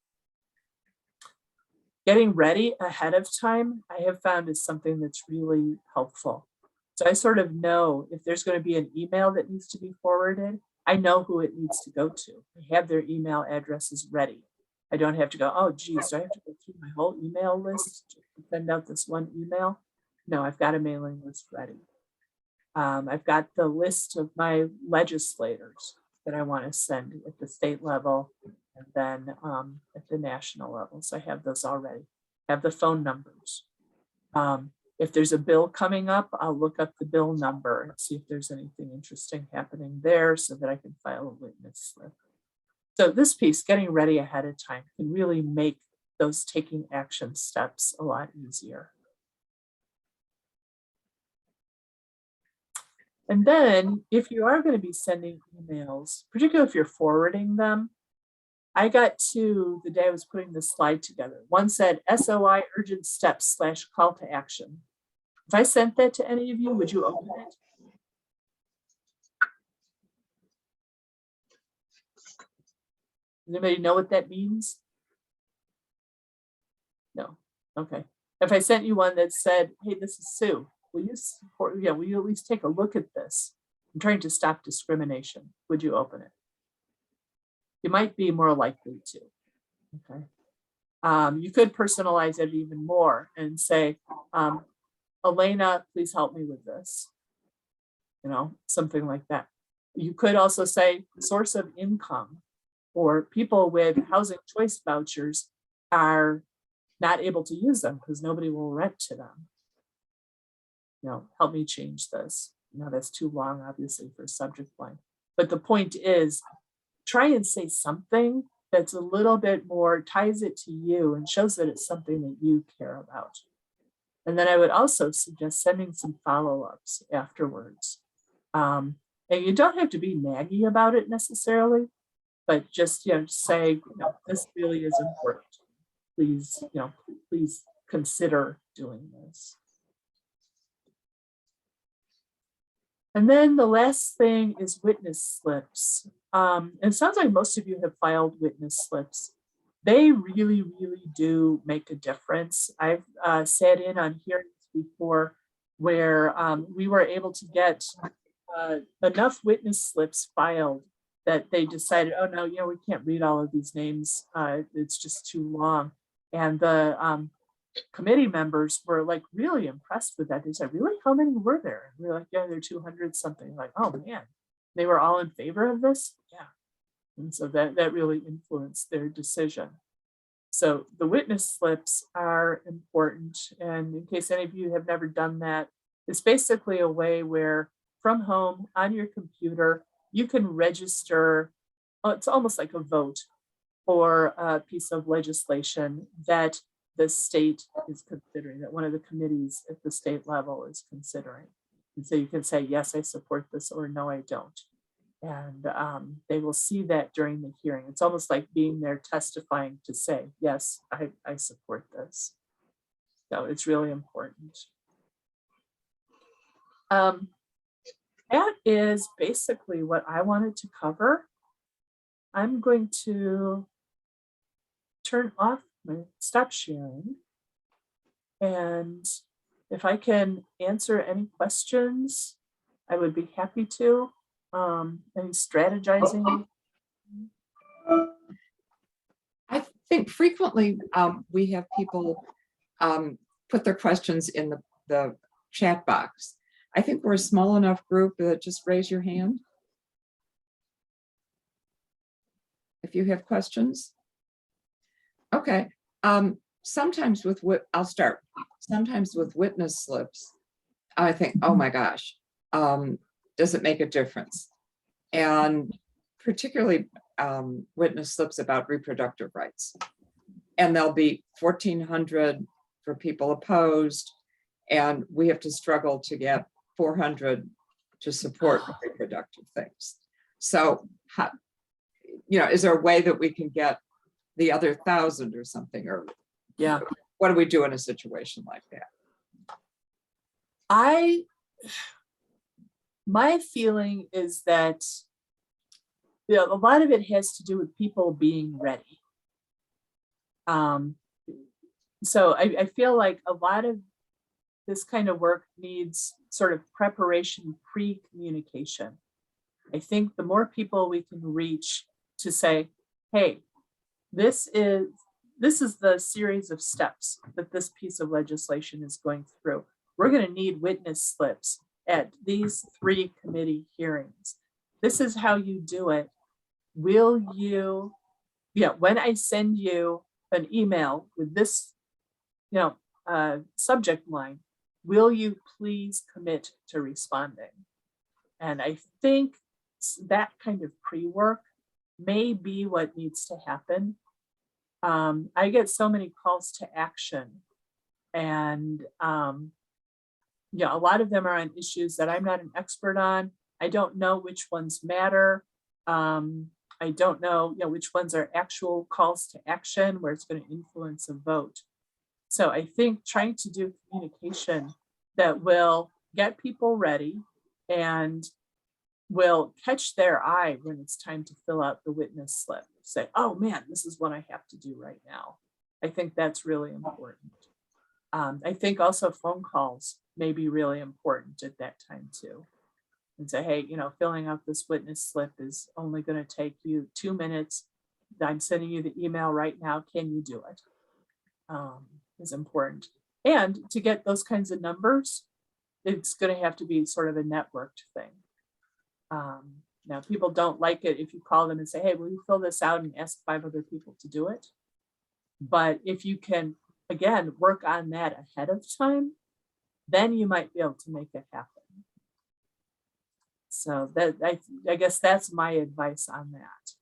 Getting ready ahead of time, I have found, is something that's really helpful. So I sort of know if there's going to be an email that needs to be forwarded, I know who it needs to go to. I have their email addresses ready. I don't have to go, oh geez, do I have to go through my whole email list to send out this one email? No, I've got a mailing list ready. I've got the list of my legislators that I want to send at the state level, and then at the national level. So I have those already. I have the phone numbers. If there's a bill coming up, I'll look up the bill number and see if there's anything interesting happening there so that I can file a witness slip. So this piece, getting ready ahead of time, can really make those taking action steps a lot easier. And then if you are going to be sending emails, particularly if you're forwarding them, I got to the day I was putting this slide together. One said SOI urgent steps / call to action. If I sent that to any of you, would you open it? Does anybody know what that means? No. Okay. If I sent you one that said, hey, this is Sue, will you support, yeah, will you at least take a look at this? I'm trying to stop discrimination. Would you open it? You might be more likely to. Okay. You could personalize it even more and say, Elena, please help me with this. You know, something like that. You could also say source of income, or people with housing choice vouchers are not able to use them because nobody will rent to them. You know, help me change this. No, that's too long, obviously, for a subject line. But the point is, try and say something that's a little bit more, ties it to you and shows that it's something that you care about. And then I would also suggest sending some follow-ups afterwards. And you don't have to be naggy about it necessarily, but just, you know, say, you know, this really is important. Please, you know, please consider doing this. And then the last thing is witness slips. It sounds like most of you have filed witness slips. They really, really do make a difference. I've sat in on hearings before where we were able to get enough witness slips filed that they decided, oh no, you know, we can't read all of these names. It's just too long. And the committee members were like really impressed with that. They said, really, how many were there? And we were like, yeah, there are 200 something. Like, oh man, they were all in favor of this? Yeah. And so that really influenced their decision. So the witness slips are important. And in case any of you have never done that, it's basically a way where from home on your computer, you can register, it's almost like a vote for a piece of legislation that the state is considering, that one of the committees at the state level is considering. And so you can say, yes, I support this, or no, I don't. And they will see that during the hearing. It's almost like being there testifying to say, yes, I support this. So it's really important. That is basically what I wanted to cover. I'm going to turn off stop sharing. And if I can answer any questions, I would be happy to. Any strategizing? I think frequently we have people put their questions in the chat box. I think we're a small enough group that just raise your hand if you have questions. Okay. Sometimes with I'll start. Sometimes with witness slips, I think, oh my gosh, does it make a difference? And particularly witness slips about reproductive rights. And there'll be 1,400 for people opposed, and we have to struggle to get 400 to support reproductive things. So, how, you know, is there a way that we can get the other 1,000 or something? Or Yeah. What do we do in a situation like that? My feeling is that, you know, a lot of it has to do with people being ready. So I feel like a lot of this kind of work needs sort of preparation, pre-communication. I think the more people we can reach to say, hey, this is the series of steps that this piece of legislation is going through. We're going to need witness slips at these 3 committee hearings. This is how you do it. Will you, when I send you an email with this, subject line, will you please commit to responding? And I think that kind of pre-work may be what needs to happen. I get so many calls to action, and a lot of them are on issues that I'm not an expert on. I don't know which ones matter. I don't know, which ones are actual calls to action where it's going to influence a vote. So I think trying to do communication that will get people ready and will catch their eye when it's time to fill out the witness slip. Say, oh man, this is what I have to do right now. I think that's really important. I think also phone calls may be really important at that time too. And say, hey, you know, filling out this witness slip is only going to take you 2 minutes. I'm sending you the email right now. Can you do it? Is important. And to get those kinds of numbers, it's going to have to be sort of a networked thing. Now, people don't like it if you call them and say, hey, will you fill this out and ask 5 other people to do it? But if you can, again, work on that ahead of time, then you might be able to make it happen. So that I guess that's my advice on that.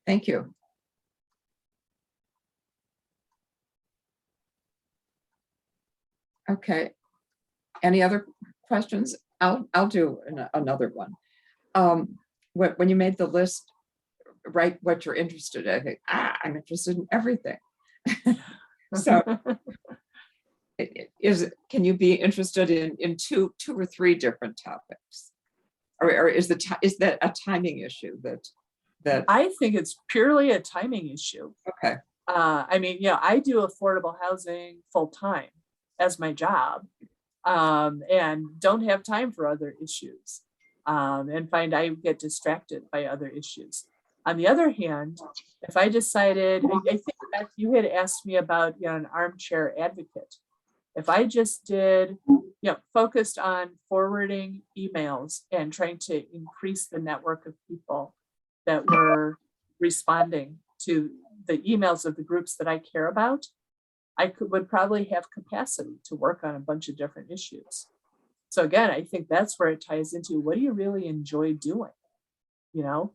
Thank you. Okay. Any other questions? I'll do another one. When you made the list, write what you're interested in. I think, I'm interested in everything. So can you be interested in two or three different topics? Or is that a timing issue that I think it's purely a timing issue. okay. I mean, yeah, I do affordable housing full time as my job, and don't have time for other issues, and find I get distracted by other issues. On the other hand, if I decided, I think that you had asked me about, you know, an armchair advocate. If I just did, you know, focused on forwarding emails and trying to increase the network of people that were responding to the emails of the groups that I care about, I would probably have capacity to work on a bunch of different issues. So again, I think that's where it ties into, what do you really enjoy doing? You know,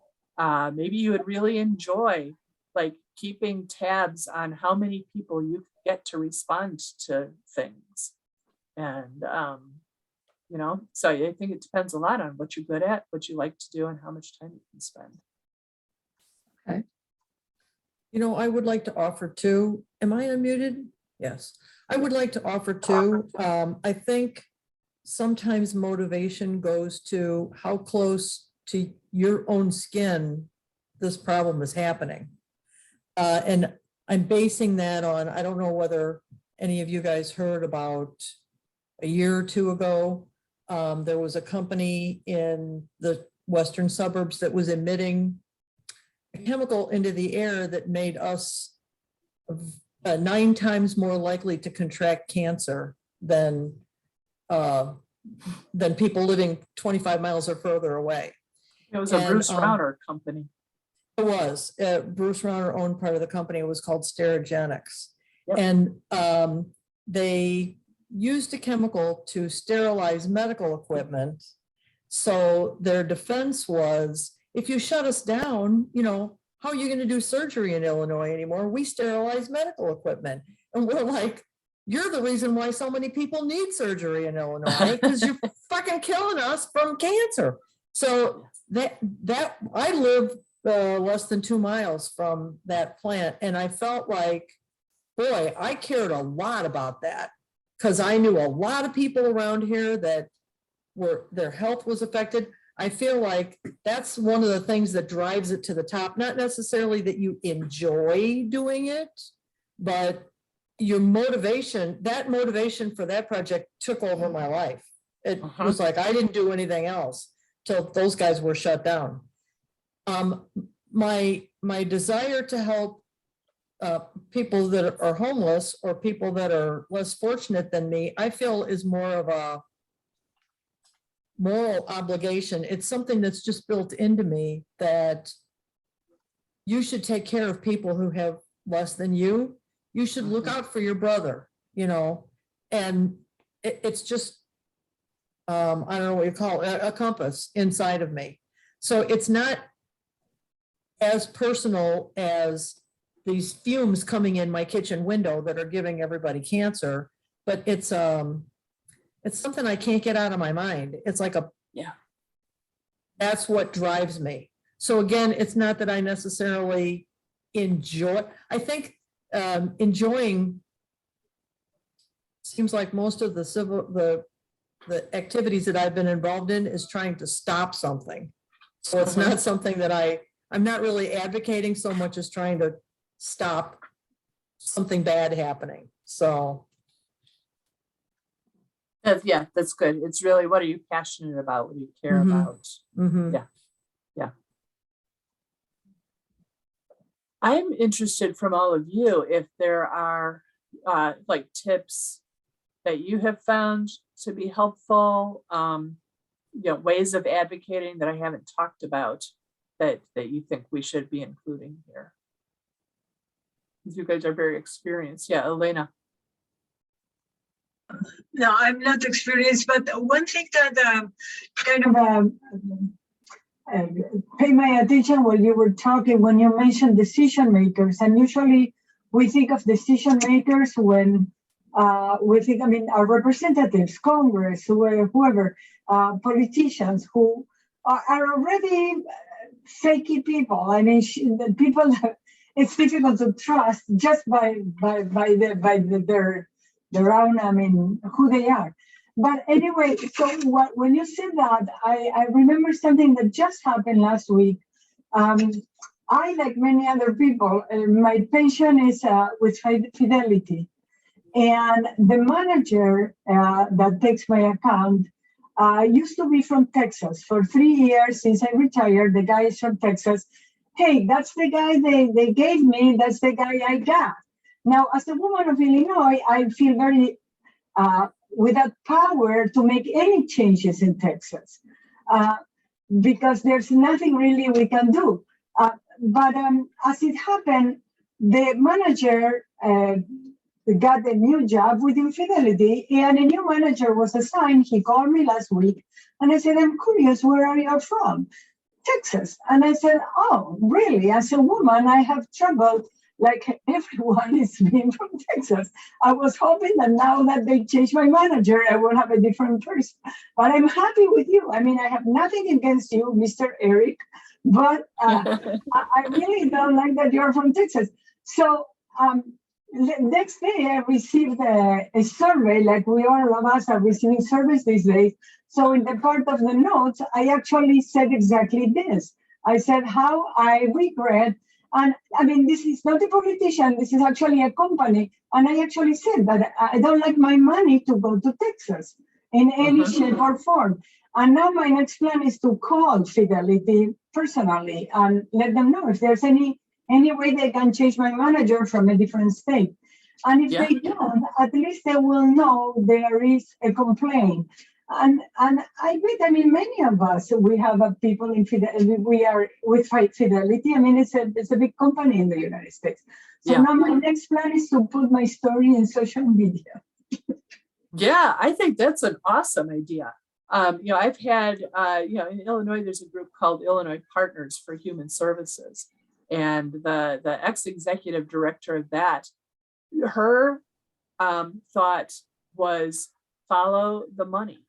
maybe you would really enjoy like keeping tabs on how many people you get to respond to things. And, you know, so I think it depends a lot on what you're good at, what you like to do, and how much time you can spend. Okay. You know, I would like to offer two. Am I unmuted? Yes. I would like to offer two. I think sometimes motivation goes to how close to your own skin this problem is happening. And I'm basing that on, I don't know whether any of you guys heard about a year or two ago, there was a company in the western suburbs that was emitting a chemical into the air that made us 9 times more likely to contract cancer than people living 25 miles or further away. It was a Bruce Rauner company. It was. Bruce Rauner owned part of the company. It was called Sterigenics. Yep. And they used a chemical to sterilize medical equipment. So their defense was, if you shut us down, you know, how are you going to do surgery in Illinois anymore? We sterilize medical equipment. And we're like, you're the reason why so many people need surgery in Illinois, because you're fucking killing us from cancer. So that I live less than 2 miles from that plant. And I felt like, boy, I cared a lot about that, because I knew a lot of people around here that their health was affected. I feel like that's one of the things that drives it to the top. Not necessarily that you enjoy doing it, but your motivation, that motivation for that project took over my life. It was like, I didn't do anything else till those guys were shut down. My desire to help people that are homeless or people that are less fortunate than me, I feel is more of a moral obligation. It's something that's just built into me, that you should take care of people who have less than you. You should look out for your brother, you know, and it's just, I don't know what you call it, a compass inside of me. So it's not as personal as these fumes coming in my kitchen window that are giving everybody cancer, but it's something I can't get out of my mind. It's like that's what drives me. So again, it's not that I necessarily enjoy, I think enjoying seems like most of the the activities that I've been involved in is trying to stop something. So it's not something that I'm not really advocating so much as trying to stop something bad happening. So, Yeah, that's good. It's really, what are you passionate about? What do you care Mhm. about? mhm. I'm interested from all of you if there are like tips that you have found to be helpful, ways of advocating that I haven't talked about that you think we should be including here. You guys are very experienced. Yeah, Elena. No, I'm not experienced, but one thing that pay my attention while you were talking, when you mentioned decision makers, and usually we think of decision makers when we think, I mean, our representatives, Congress, whoever, politicians who are already shaky people. I mean, the people that it's difficult to trust just by their own, I mean, who they are. But anyway, so when you said that, I remember something that just happened last week. I, like many other people, my pension is with Fidelity. And the manager that takes my account used to be from Texas. For 3 years since I retired, the guy is from Texas. Hey, that's the guy they gave me. That's the guy I got. Now, as a woman of Illinois, I feel very without power to make any changes in Texas because there's nothing really we can do. But as it happened, the manager got a new job with Fidelity, and a new manager was assigned. He called me last week, and I said, I'm curious, where are you from? Texas. And I said, oh, really? As a woman, I have trouble, like everyone is being from Texas. I was hoping that now that they changed my manager, I will have a different person. But I'm happy with you. I mean, I have nothing against you, Mr. Eric, but I really don't like that you're from Texas. So the next day I received a survey, like we all of us are receiving surveys these days. So in the part of the notes, I actually said exactly this. I said how I regret, and I mean, this is not a politician, this is actually a company. And I actually said that I don't like my money to go to Texas in any shape or form. And now my next plan is to call Fidelity personally and let them know if there's any way they can change my manager from a different state. And if they don't, at least they will know there is a complaint. And I bet, I mean, many of us, we have people in Fidelity, we are with Fidelity. I mean, it's a big company in the United States. So now my next plan is to put my story in social media. Yeah, I think that's an awesome idea. I've had, in Illinois, there's a group called Illinois Partners for Human Services. And the ex-executive director of that, her thought was follow the money.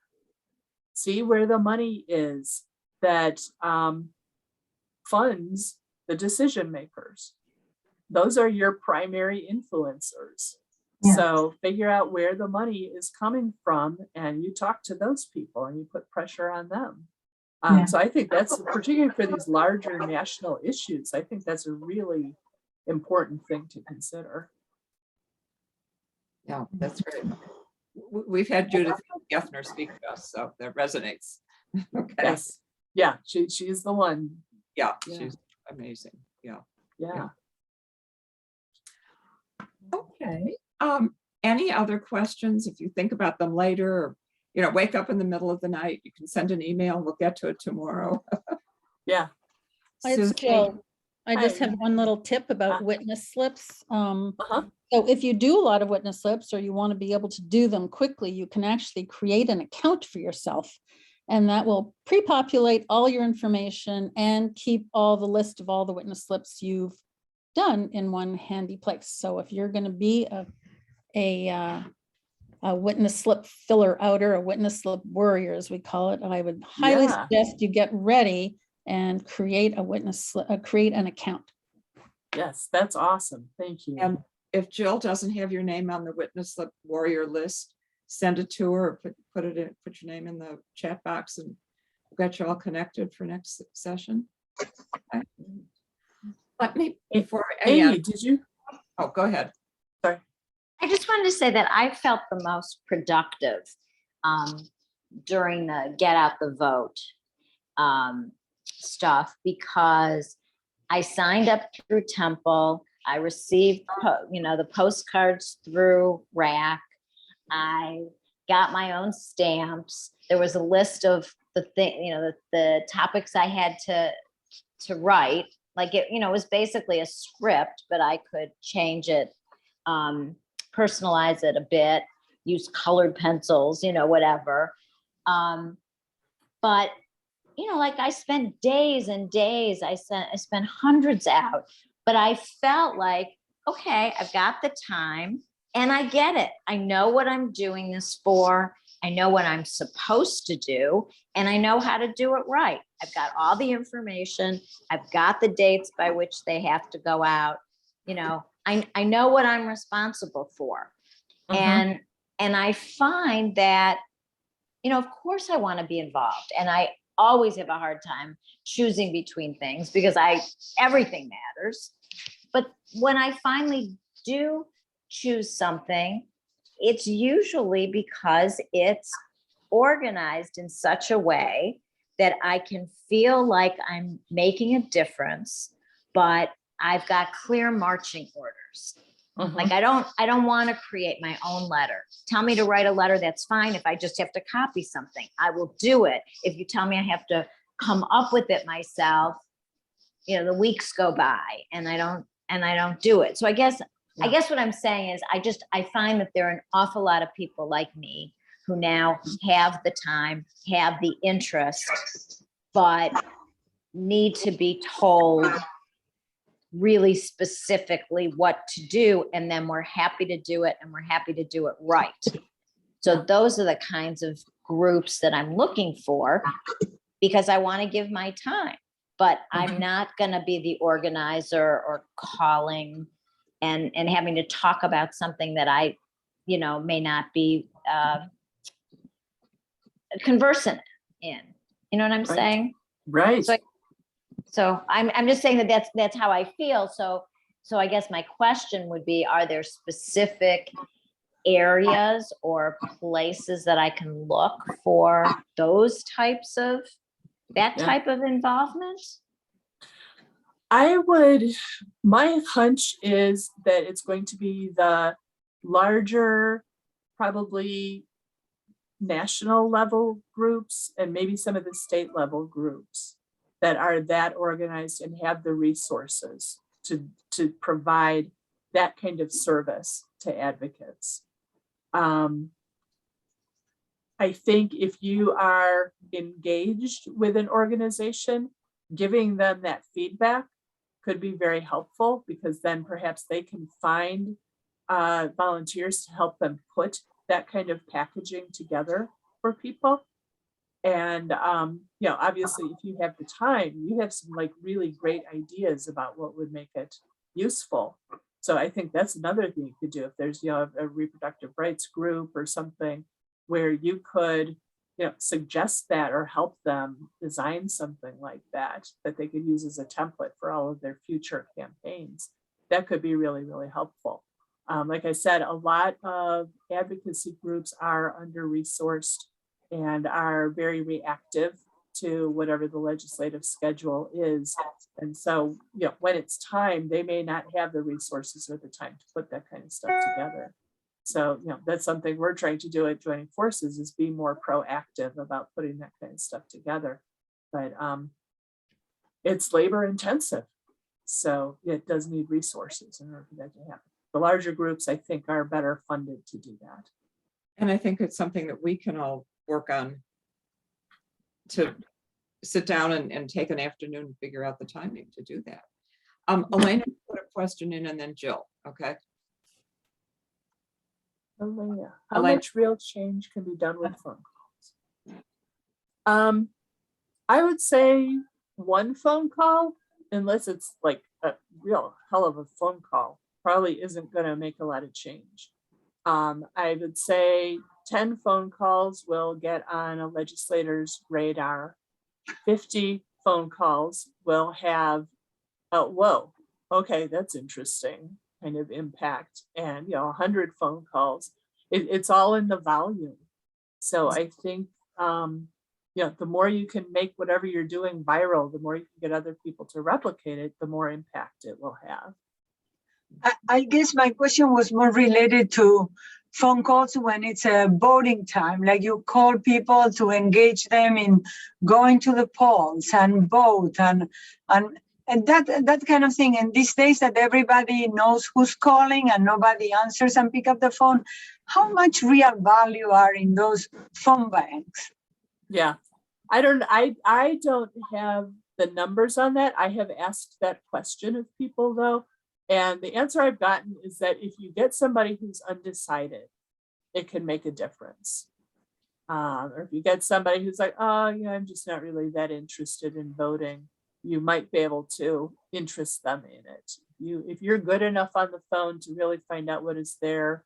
See where the money is that funds the decision makers. Those are your primary influencers. Yeah. So figure out where the money is coming from and you talk to those people and you put pressure on them. So I think that's, particularly for these larger national issues, I think that's a really important thing to consider. Yeah, that's great. We've had Judith Geffner speak to us, so that resonates. Okay. Yes. Yeah, she's the one. Yeah, she's amazing. Yeah. Okay. Any other questions? If you think about them later, or wake up in the middle of the night, you can send an email. We'll get to it tomorrow. Yeah. It's Jill. I just have one little tip about witness slips. So if you do a lot of witness slips or you want to be able to do them quickly, you can actually create an account for yourself. And that will pre-populate all your information and keep all the list of all the witness slips you've done in one handy place. So if you're going to be a witness slip filler outer, a witness slip warrior, as we call it, I would highly suggest you get ready and create a witness slip, create an account. Yes, that's awesome. Thank you. And if Jill doesn't have your name on the witness slip warrior list, send it to her, put it in, put your name in the chat box, and we'll get you all connected for next session. Okay. Let me, before, Amy, did you? oh, go ahead. Sorry. I just wanted to say that I felt the most productive during the get out the vote stuff, because I signed up through Temple. I received, the postcards through RAC. I got my own stamps. There was a list of the the topics I had to write. Like it was basically a script, but I could change it, personalize it a bit, use colored pencils, whatever. But like I spent days and days, I spent hundreds out, but I felt like, okay, I've got the time and I get it. I know what I'm doing this for. I know what I'm supposed to do, and I know how to do it right. I've got all the information. I've got the dates by which they have to go out. I know what I'm responsible for. And I find that, of course I want to be involved, and I always have a hard time choosing between things because everything matters. But when I finally do choose something, it's usually because it's organized in such a way that I can feel like I'm making a difference, but I've got clear marching orders. Like I don't want to create my own letter. Tell me to write a letter, that's fine. If I just have to copy something, I will do it. If you tell me I have to come up with it myself, the weeks go by and I don't do it. So I guess what I'm saying is I find that there are an awful lot of people like me who now have the time, have the interest, but need to be told really specifically what to do. And then we're happy to do it, and we're happy to do it right. So those are the kinds of groups that I'm looking for, because I want to give my time, but I'm not going to be the organizer or calling and having to talk about something that I, may not be conversant in. You know what I'm saying? Right. So I'm just saying that's how I feel. So I guess my question would be, are there specific areas or places that I can look for that type of involvement? My hunch is that it's going to be the larger, probably national level groups, and maybe some of the state level groups that are that organized and have the resources to provide that kind of service to advocates. I think if you are engaged with an organization, giving them that feedback could be very helpful, because then perhaps they can find volunteers to help them put that kind of packaging together for people. And, obviously, if you have the time, you have some really great ideas about what would make it useful. So I think that's another thing you could do. If there's, a reproductive rights group or something where you could, suggest that or help them design something like that they could use as a template for all of their future campaigns, that could be really, really helpful. Like I said, a lot of advocacy groups are under-resourced and are very reactive to whatever the legislative schedule is. And so, when it's time, they may not have the resources or the time to put that kind of stuff together. So, that's something we're trying to do at Joining Forces, is be more proactive about putting that kind of stuff together. But it's labor intensive. So it does need resources in order for that to happen. The larger groups, I think, are better funded to do that. And I think it's something that we can all work on, to sit down and take an afternoon and figure out the timing to do that. Elena put a question in, and then Jill, okay? Elena, how Elena. much real change can be done with phone calls? I would say one phone call, unless it's like a real hell of a phone call, probably isn't going to make a lot of change. I would say 10 phone calls will get on a legislator's radar. 50 phone calls will have, whoa, okay, that's interesting kind of impact. And, 100 phone calls, it's all in the volume. So I think, the more you can make whatever you're doing viral, the more you can get other people to replicate it, the more impact it will have. I guess my question was more related to phone calls when it's a voting time, like you call people to engage them in going to the polls and vote and that kind of thing. And these days that everybody knows who's calling and nobody answers and pick up the phone, how much real value are in those phone banks? Yeah, I don't have the numbers on that. I have asked that question of people though. And the answer I've gotten is that if you get somebody who's undecided, it can make a difference. Or if you get somebody who's like, oh, I'm just not really that interested in voting, you might be able to interest them in it. If you're good enough on the phone to really find out what is there,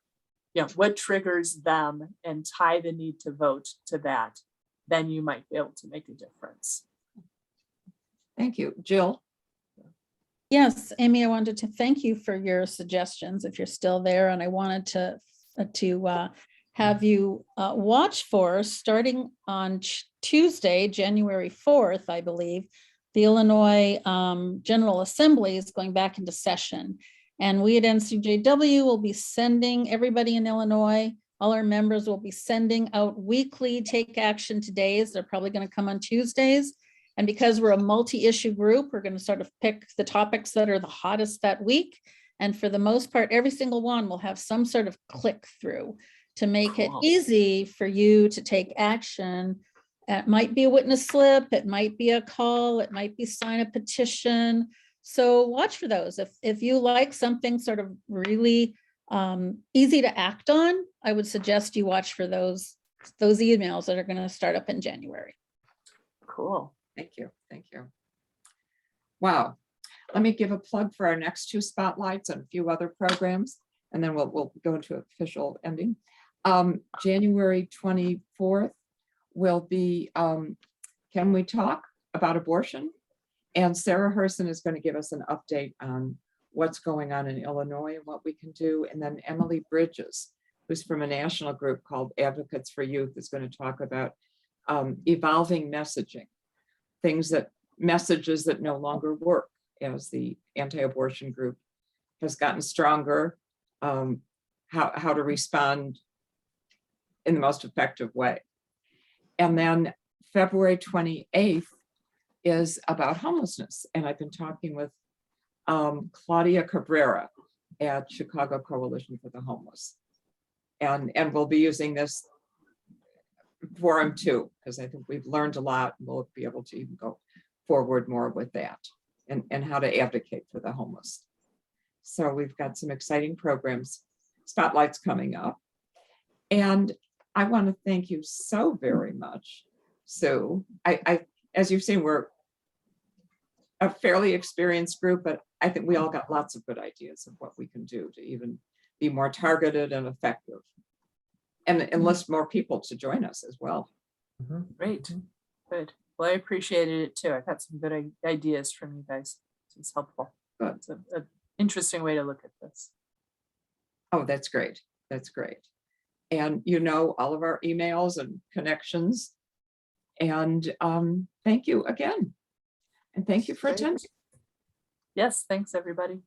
what triggers them and tie the need to vote to that, then you might be able to make a difference. Thank you. Jill? Yes, Amy, I wanted to thank you for your suggestions if you're still there. And I wanted to have you watch for, starting on Tuesday, January 4th, I believe, the Illinois General Assembly is going back into session. And we at NCJW will be sending everybody in Illinois, all our members will be sending out weekly take action todays. They're probably going to come on Tuesdays. And because we're a multi-issue group, we're going to sort of pick the topics that are the hottest that week. And for the most part, every single one will have some sort of click through to make it easy for you to take action. It might be a witness slip, it might be a call, it might be sign a petition. So watch for those. If you like something sort of really easy to act on, I would suggest you watch for those emails that are going to start up in January. Cool. Thank you. Thank you. Wow. Let me give a plug for our next 2 spotlights and a few other programs, and then we'll go into official ending. January 24th will be Can We Talk About Abortion? And Sarah Herson is going to give us an update on what's going on in Illinois and what we can do. And then Emily Bridges, who's from a national group called Advocates for Youth, is going to talk about evolving messaging. Messages that no longer work, as the anti-abortion group has gotten stronger, how to respond in the most effective way. And then February 28th is about homelessness. And I've been talking with Claudia Cabrera at Chicago Coalition for the Homeless. And we'll be using this forum too, because I think we've learned a lot, and we'll be able to even go forward more with that and how to advocate for the homeless. So we've got some exciting programs, spotlights coming up. And I want to thank you so very much, Sue. I as you've seen, we're a fairly experienced group, but I think we all got lots of good ideas of what we can do to even be more targeted and effective. And enlist more people to join us as well. Great, good. Well, I appreciated it too. I've had some good ideas from you guys. It's helpful. Good. It's an interesting way to look at this. Oh, that's great. That's great. And all of our emails and connections. And thank you again. And thank you for attending. Yes, thanks everybody.